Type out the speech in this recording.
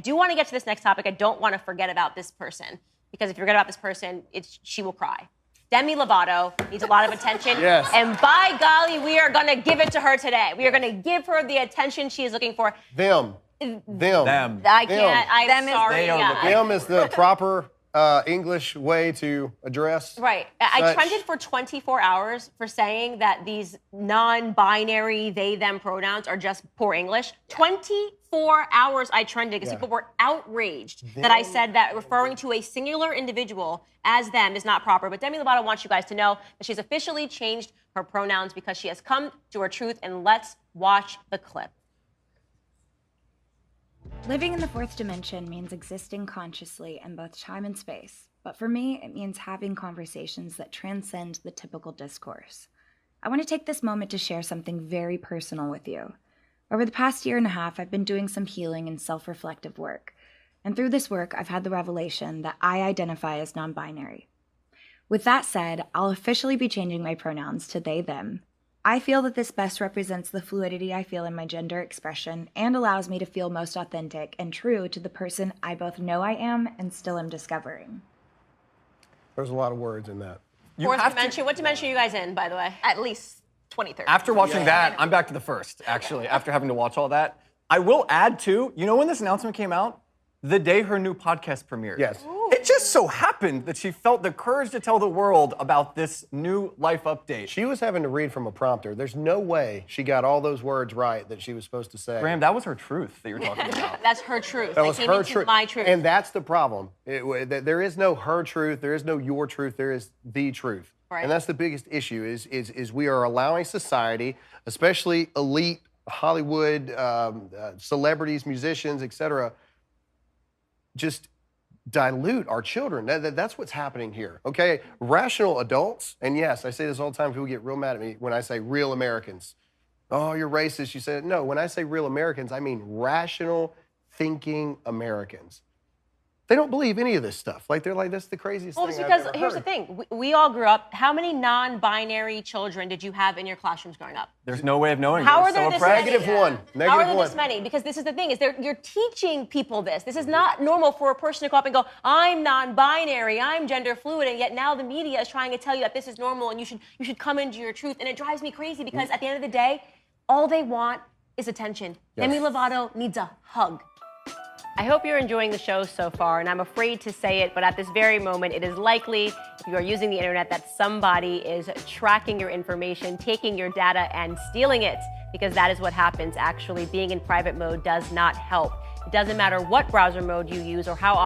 I do want to get to this next topic. I don't want to forget about this person, because if you forget about this person, she will cry. Demi Lovato needs a lot of attention. Yes. And by golly, we are going to give it to her today. We are going to give her the attention she is looking for. Them. I can't. I'm sorry. Them is the proper English way to address. Right. I trended for 24 hours for saying that these non-binary they, them pronouns are just poor English. 24 hours I trended because people were outraged that I said that referring to a singular individual as them is not proper. But Demi Lovato wants you guys to know that she's officially changed her pronouns because she has come to her truth. And let's watch the clip. Living in the fourth dimension means existing consciously in both time and space, but for me, it means having conversations that transcend the typical discourse. I want to take this moment to share something very personal with you. Over the past year and a half, I've been doing some healing and self-reflective work, and through this work, I've had the revelation that I identify as non-binary. With that said, I'll officially be changing my pronouns to they, them. I feel that this best represents the fluidity I feel in my gender expression and allows me to feel most authentic and true to the person I both know I am and still am discovering. There's a lot of words in that. Fourth dimension. What dimension are you guys in, by the way? At least 23rd. After watching that, I'm back to the first, actually, after having to watch all that. I will add, too, you know when this announcement came out? The day her new podcast premiered. Yes. It just so happened that she felt the courage to tell the world about this new life update. She was having to read from a prompter. There's no way she got all those words right that she was supposed to say. Graham, that was her truth that you're talking about. That's her truth. That was I came her into truth. my truth. And that's the problem. There is no her truth. There is no your truth. There is the truth. Right. And that's the biggest issue is we are allowing society, especially elite Hollywood celebrities, musicians, etc., just dilute our children. That's what's happening here, okay? Rational adults, and yes, I say this all the time, people get real mad at me when I say real Americans. Oh, you're racist, you said. No, when I say real Americans, I mean rational thinking Americans. They don't believe any of this stuff. They're like, that's the craziest well, thing it's I've because ever here's heard. the thing. We all grew up. How many non-binary children did you have in your classrooms growing up? There's no way of knowing. How are They're there so this many? oppressed. Negative one. How are Negative there one. this many? Because this is the thing, you're teaching people this. This is not normal for a person to go up and go, I'm non-binary, I'm gender fluid, and yet now the media is trying to tell you that this is normal and you should come into your truth. And it drives me crazy because at the end of the day, all they want is attention. Yes. Demi Lovato needs a hug. I hope you're enjoying the show so far, and I'm afraid to say it, but at this very moment, it is likely, if you are using the internet, that somebody is tracking your information, taking your data, and stealing it, because that is what happens. Actually, being in private mode does not help. It doesn't matter what browser mode you use or how